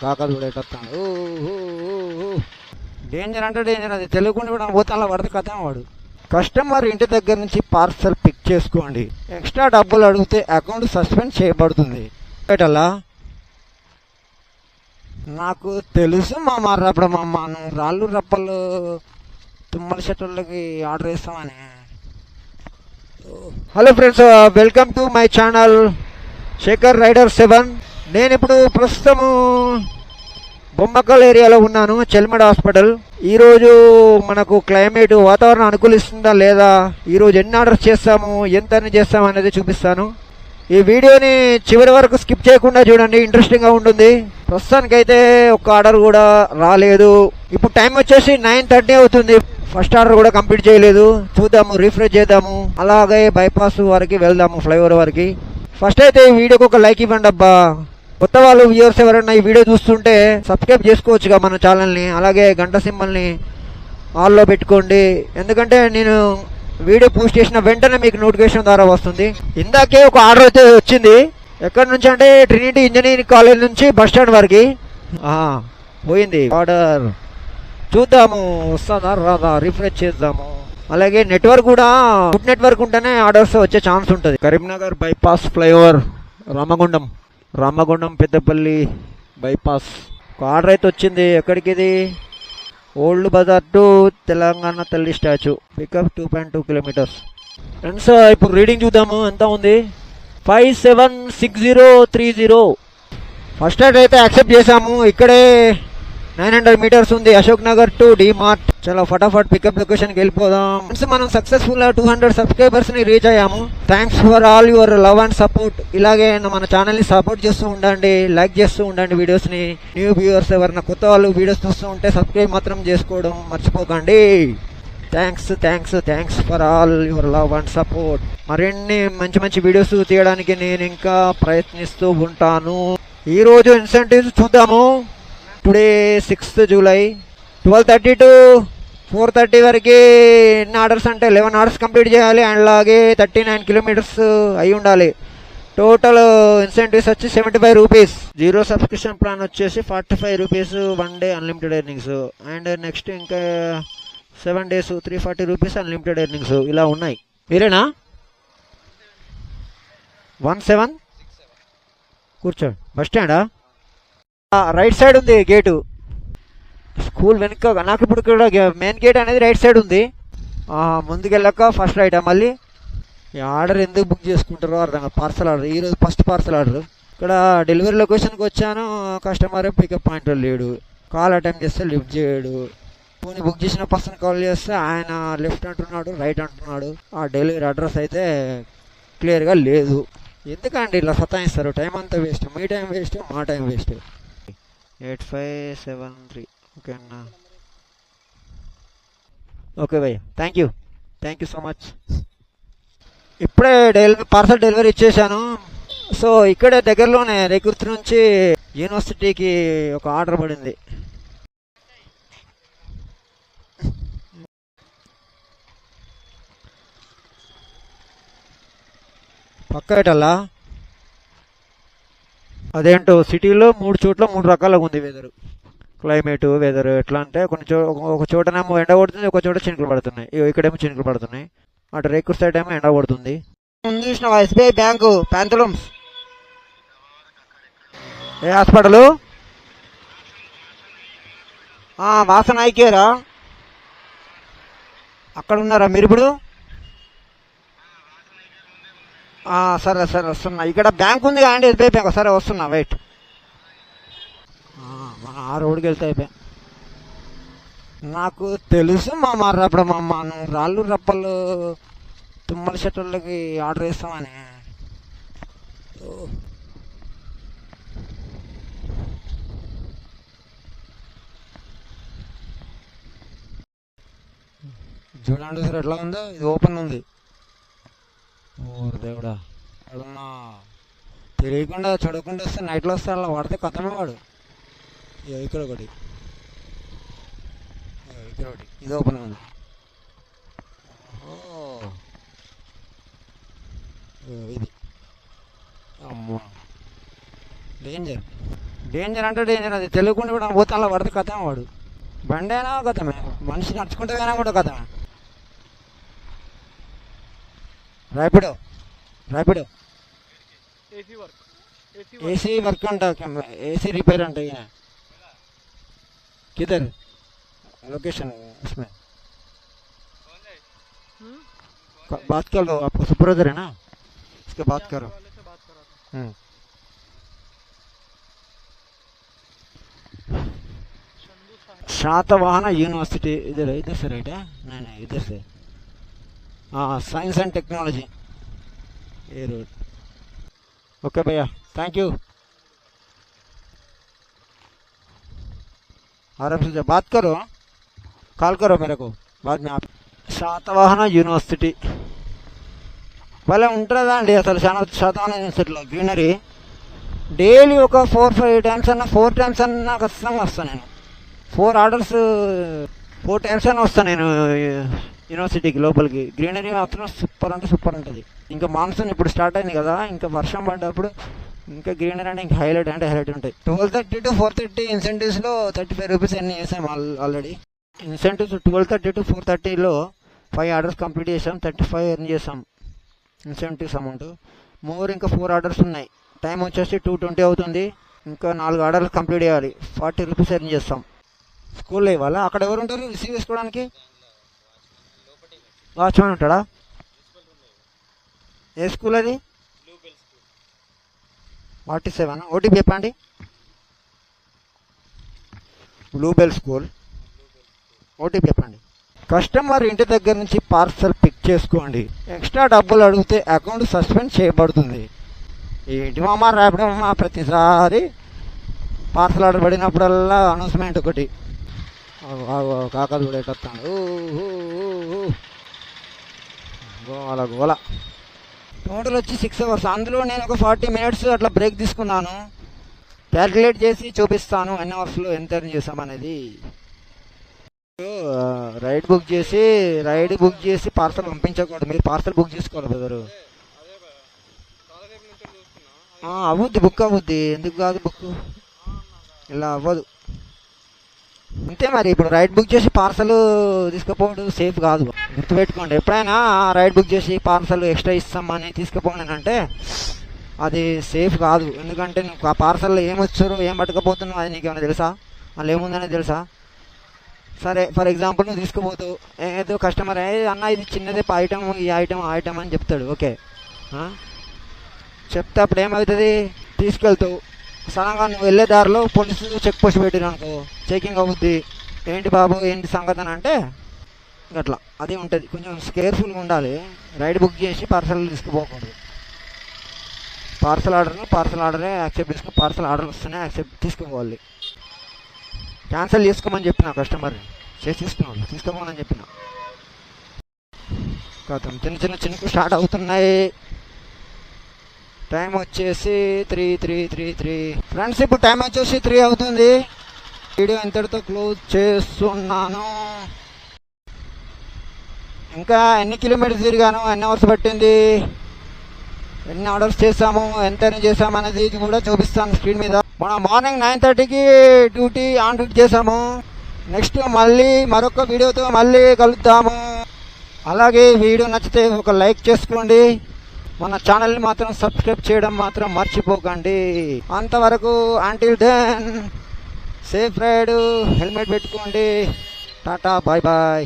కాకలు కూడా ఎట్టొస్తాడు. డేంజర్ అంటే డేంజర్, అది తెలియకుండా కూడా పోతే అలా పడితే కథ వాడు. కస్టమర్ ఇంటి దగ్గర నుంచి పార్సల్ పిక్ చేసుకోండి, ఎక్స్ట్రా డబ్బులు అడిగితే అకౌంట్ సస్పెండ్ చేయబడుతుంది. పెట్టాలా నాకు తెలుసు మా అప్పుడు మా రాళ్ళు రప్పలు తుమ్మల షర్టులకి ఆర్డర్ చేస్తామని. Hello friends, welcome to my channel Shekhar rider 7. నేను ఇప్పుడు ప్రస్తుతము బొమ్మకల్ ఏరియాలో ఉన్నాను, చెల్మడ హాస్పిటల్. ఈరోజు మనకు క్లైమేట్ వాతావరణం అనుకూలిస్తుందా లేదా, ఈరోజు ఎన్ని ఆర్డర్స్ చేస్తాము, ఎంత చేస్తాము అనేది చూపిస్తాను. ఈ వీడియోని చివరి వరకు స్కిప్ చేయకుండా చూడండి, ఇంట్రెస్టింగ్గా ఉంటుంది. ప్రస్తుతానికైతే ఒక్క ఆర్డర్ కూడా రాలేదు. ఇప్పుడు టైం వచ్చేసి 9:30 అవుతుంది. ఫస్ట్ ఆర్డర్ కూడా కంప్లీట్ చేయలేదు. చూద్దాము, రిఫ్రెష్ చేద్దాము, అలాగే బైపాస్ వరకు వెళ్దాము, ఫ్లైఓవర్ వరకు. ఫస్ట్ అయితే ఈ వీడియోకి ఒక లైక్ ఇవ్వండి అబ్బా. కొత్త వాళ్ళు వ్యూవర్స్ ఎవరైనా ఈ వీడియో చూస్తుంటే సబ్స్క్రైబ్ చేసుకోవచ్చుగా మన ఛానల్ని, అలాగే గంట సింబల్ని ఆల్లో పెట్టుకోండి. ఎందుకంటే నేను వీడియో పోస్ట్ చేసిన వెంటనే మీకు నోటిఫికేషన్ ద్వారా వస్తుంది. ఇందాకే ఒక ఆర్డర్ అయితే వచ్చింది. ఎక్కడి నుంచి అంటే ట్రినిటీ ఇంజనీరింగ్ కాలేజ్ నుంచి బస్ స్టాండ్ వరకు పోయింది ఆర్డర్. చూద్దాము వస్తుందా రాదా, రిఫ్రెష్ చేద్దాము. అలాగే నెట్వర్క్ కూడా గుడ్ నెట్వర్క్ ఉంటేనే ఆర్డర్స్ వచ్చే ఛాన్స్ ఉంటుంది. Karimnagar bypass flyover, Ramagundam Peddapalli bypass. ఒక ఆర్డర్ అయితే వచ్చింది. ఎక్కడికి ఇది? ఓల్డ్ బజార్ టు తెలంగాణ తల్లి స్టాచ్యూ, పికప్ 2.2 కిలోమీటర్స్. ఫ్రెండ్స్ ఇప్పుడు రీడింగ్ చూద్దాము ఎంత ఉంది. 576030. ఫస్ట్ రైడ్ అయితే యాక్సెప్ట్ చేసాము. ఇక్కడే 900 మీటర్స్ ఉంది, Ashok Nagar to DMart. చాలా ఫటాఫట్ పికప్ లొకేషన్కి వెళ్ళిపోదాం. ఫ్రెండ్స్ మనం సక్సెస్ఫుల్ 200 సబ్స్క్రైబర్స్ ని రీచ్ అయ్యాము. Thanks for all your love and support. ఇలాగే మన ఛానల్ ని సపోర్ట్ చేస్తూ ఉండండి, లైక్ చేస్తూ ఉండండి వీడియోస్ ని. న్యూ వ్యూవర్స్ ఎవరైనా కొత్త వాళ్ళు వీడియోస్ చూస్తూ ఉంటే సబ్స్క్రైబ్ మాత్రం చేసుకోవడం మర్చిపోకండి. Thanks for all your love and support. మరిన్ని మంచి మంచి వీడియోస్ తీయడానికి నేను ఇంకా ప్రయత్నిస్తూ ఉంటాను. ఈరోజు ఇన్సెంటివ్స్ చూద్దాము. టుడే 6th జూలై 12:30 to 4:30 వరకు ఎన్ని ఆర్డర్స్ అంటే 11 ఆర్డర్స్ కంప్లీట్ చేయాలి. అండ్ అలాగే 39 కిలోమీటర్స్ అయి ఉండాలి. టోటల్ ఇన్సెంటివ్స్ వచ్చి 75 రూపీస్. జీరో సబ్స్క్రిప్షన్ ప్లాన్ వచ్చేసి 45 rupees, 1 day unlimited earnings. And next ఇంకా 7 days 340 రూపీస్ అన్లిమిటెడ్ ఎర్నింగ్స్. ఇలా ఉన్నాయి. మీరేనా? 17 కూర్చోండి. బస్ స్టాండా? రైట్ సైడ్ ఉంది గేటు, స్కూల్ వెనుక. నాకు ఇప్పుడు ఇక్కడ మెయిన్ గేట్ అనేది రైట్ సైడ్ ఉంది. ముందుకెళ్ళాక ఫస్ట్ రైట్. మళ్ళీ ఈ ఆర్డర్ ఎందుకు బుక్ చేసుకుంటారో అర్థం కాదు. పార్సల్ ఆర్డర్, ఈరోజు ఫస్ట్ పార్సల్ ఆర్డర్. ఇక్కడ డెలివరీ లొకేషన్కి వచ్చాను, కస్టమర్ పికప్ పాయింట్ లేడు. కాల్ అటెంప్ట్ చేస్తే లిఫ్ట్ చేయడు. పోనీ బుక్ చేసిన పర్సన్ కాల్ చేస్తే ఆయన లెఫ్ట్ అంటున్నాడు, రైట్ అంటున్నాడు. ఆ డెలివరీ అడ్రస్ అయితే క్లియర్గా లేదు. ఎందుకండి ఇలా సతాయిస్తారు? టైం అంతా వేస్ట్, మీ టైం వేస్ట్, మా టైం వేస్ట్. 8573. ఓకే అన్నా, ఓకే భయ్య, థ్యాంక్ యూ సో మచ్. ఇప్పుడే పార్సల్ డెలివరీ ఇచ్చేసాను. సో ఇక్కడే దగ్గరలోనే రేకుర్తి నుంచి యూనివర్సిటీకి ఒక ఆర్డర్ పడింది. పక్క ఏటల్లా అదేంటో సిటీలో 3 చోట్ల 3 రకాలుగా ఉంది వెదరు, క్లైమేట్ వెదర్. ఎట్లా అంటే ఒక చోటనేమో ఎండ కొడుతుంది, ఒక చోట చినుకులు పడుతున్నాయి. ఇక్కడేమో చినుకులు పడుతున్నాయి, అటు రేకుర్ సైడ్ ఏమో ఎండ కొడుతుంది. ముందు చూసిన ఎస్బీఐ బ్యాంకు, ప్యాంతలూమ్స్. ఏ హాస్పిటల్? వాసన ఐకేరా. అక్కడ ఉన్నారా మీరు ఇప్పుడు? సరే వస్తున్నా. ఇక్కడ బ్యాంక్ ఉంది కానీ ఎస్బీఐ బ్యాంక్. సరే వస్తున్నా, వెయిట్. మనం ఆ రోడ్కి వెళ్తే అయిపోయా. నాకు తెలుసు అప్పుడు రాళ్ళు రప్పలు తుమ్మల షర్టులకి ఆర్డర్ చేస్తామని. చూడండి సార్ ఎట్లా ఉందో. ఇది ఓపెన్ ఉంది. ఓరు దేవుడా, ఎక్కడున్నా తెలియకుండా చూడకుండా వస్తే నైట్లో వస్తే అలా వాడితే కథమే వాడు. ఇక్కడ ఒకటి, ఇది ఓపెన్ ఉంది. ఇది అమ్మో డేంజర్. డేంజర్ అంటే డేంజర్, అది తెలియకుండా కూడా పోతే అలా పడితే కథ వాడు. బండి అయినా కథమే, మనిషి నడుచుకుంటే అయినా కూడా కథ. ర్యాపిడో ర్యాపిడో ఏసీ వర్క్ అంట, ఏసీ रिपेयर अंट ये किधर लोकेशन इसमें बात कर लो, आपको सुपरवाइजर है ना, इसके बात करो। शातवाहन यूनिवर्सिटी इधर इधर से राइट है? नहीं नहीं इधर से, हाँ साइंस एंड टेक्नोलॉजी ये रोड। ओके भैया थैंक यू, आराम से बात करो, कॉल करो मेरे को बाद में आप। శాతవాహన యూనివర్సిటీ భలే ఉంటుందా అండి అసలు. శాతవాహన యూనివర్సిటీలో గ్రీనరీ డైలీ ఒక 4-5 టైమ్స్ అన్నా 4 టైమ్స్ అన్నా ఖచ్చితంగా వస్తాను నేను. 4 ఆర్డర్స్ 4 టైమ్స్ అన్నా వస్తాను నేను యూనివర్సిటీకి లోపలికి. గ్రీనరీ మాత్రం సూపర్ అంటే సూపర్ ఉంటుంది. ఇంకా మాన్సూన్ ఇప్పుడు స్టార్ట్ అయింది కదా, ఇంకా వర్షం పడ్డప్పుడు ఇంకా గ్రీనరీ అంటే ఇంకా హైలైట్ అంటే హైలైట్ ఉంటాయి. 12:30 to 4:30 ఇన్సెంటివ్స్లో 35 రూపీస్ అన్నీ వేసాం already. Incentives 12:30 to 4:30లో 5 orders complete చేసాం, 35 ఎర్న్ చేసాం ఇన్సెంటివ్స్ అమౌంట్. మోర్ ఇంకా 4 ఆర్డర్స్ ఉన్నాయి, టైం వచ్చేసి 2:20 అవుతుంది. ఇంకా 4 ఆర్డర్లు కంప్లీట్ చేయాలి, 40 రూపీస్ ఎర్న్ చేస్తాం. స్కూల్లో ఇవ్వాలా? అక్కడ ఎవరు ఉంటారు రిసీవ్ చేసుకోవడానికి? వాచ్మెన్ ఉంటాడా? ఏ స్కూల్ అది? 47 ఓటీపీ చెప్పండి. బ్లూబెల్ స్కూల్ ఓటీపీ చెప్పండి. కస్టమర్ ఇంటి దగ్గర నుంచి పార్సల్ పిక్ చేసుకోండి, ఎక్స్ట్రా డబ్బులు అడిగితే అకౌంట్ సస్పెండ్ చేయబడుతుంది. ఏంటి మామ ర్యాపిడో మామ, ప్రతిసారి పార్సల్ ఆర్డర్ పడినప్పుడల్లా అనౌన్స్మెంట్ ఒకటి. కాకలు చూడేటొస్తాడు గోల గోల. టోటల్ వచ్చి 6 అవర్స్, అందులో నేను ఒక 40 మినిట్స్ అట్లా బ్రేక్ తీసుకున్నాను. క్యాల్కులేట్ చేసి చూపిస్తాను ఎన్ని అవర్స్లో ఎంత ఎర్న్ చేసామనేది. రైడ్ బుక్ చేసి పార్సల్ పంపించకూడదు, మీరు పార్సల్ బుక్ చేసుకోవాలి బ్రదరు. అవ్వద్ది, బుక్ అవ్వద్ది, ఎందుకు కాదు బుక్, ఇలా అవ్వదు అంతే. మరి ఇప్పుడు రైడ్ బుక్ చేసి పార్సల్ తీసుకుపోవడం సేఫ్ కాదు, గుర్తుపెట్టుకోండి. ఎప్పుడైనా రైడ్ బుక్ చేసి పార్సల్ ఎక్స్ట్రా ఇస్తామని తీసుకుపోండి అంటే అది సేఫ్ కాదు. ఎందుకంటే నువ్వు ఆ పార్సల్లో ఏమొచ్చారో ఏం పట్టుకపోతున్నావు అది నీకేమైనా తెలుసా, వాళ్ళు ఏముందనే తెలుసా? సరే ఫర్ ఎగ్జాంపుల్ నువ్వు తీసుకుపోతావు, ఏదో కస్టమర్ అన్న ఇది చిన్నదే ఐటమ్, ఈ ఐటమ్ ఆ ఐటమ్ అని చెప్తాడు. ఓకే చెప్తే అప్పుడు ఏమవుతుంది, తీసుకెళ్తావు. సడన్గా నువ్వు వెళ్ళే దారిలో పోలీసులు చెక్ పోస్ట్ పెట్టిరు అనుకో, చెకింగ్ అవుద్ది. ఏంటి బాబు ఏంటి సంగతి అని అంటే అట్లా అది ఉంటుంది. కొంచెం కేర్ఫుల్గా ఉండాలి. రైడ్ బుక్ చేసి పార్సల్ తీసుకుపోకూడదు. పార్సల్ ఆర్డరే యాక్సెప్ట్ చేసుకో, పార్సల్ ఆర్డర్ వస్తేనే యాక్సెప్ట్ తీసుకుపోవాలి. క్యాన్సిల్ చేసుకోమని చెప్పిన కస్టమర్ తీసుకున్నాను, తీసుకోమని చెప్పిన. కాదు చిన్న చిన్నకు స్టార్ట్ అవుతున్నాయి. టైం వచ్చేసి 3 ఫ్రెండ్స్, ఇప్పుడు టైం వచ్చేసి 3 అవుతుంది. వీడియో ఇంతటితో క్లోజ్ చేస్తున్నాను. ఇంకా ఎన్ని కిలోమీటర్స్ తిరిగాను, ఎన్ని అవర్స్ పట్టింది, ఎన్ని ఆర్డర్స్ చేసాము, ఎంత చేసాము అనేది కూడా చూపిస్తాను స్క్రీన్ మీద. మనం మార్నింగ్ 9:30కి ఆన్ డ్యూటీ చేసాము. నెక్స్ట్ మళ్ళీ మరొక వీడియోతో మళ్ళీ కలుద్దాము. అలాగే వీడియో నచ్చితే ఒక లైక్ చేసుకోండి, మన ఛానల్ని మాత్రం సబ్స్క్రైబ్ చేయడం మాత్రం మర్చిపోకండి. అంతవరకు until then safe ride, helmet పెట్టుకోండి. Tata bye bye.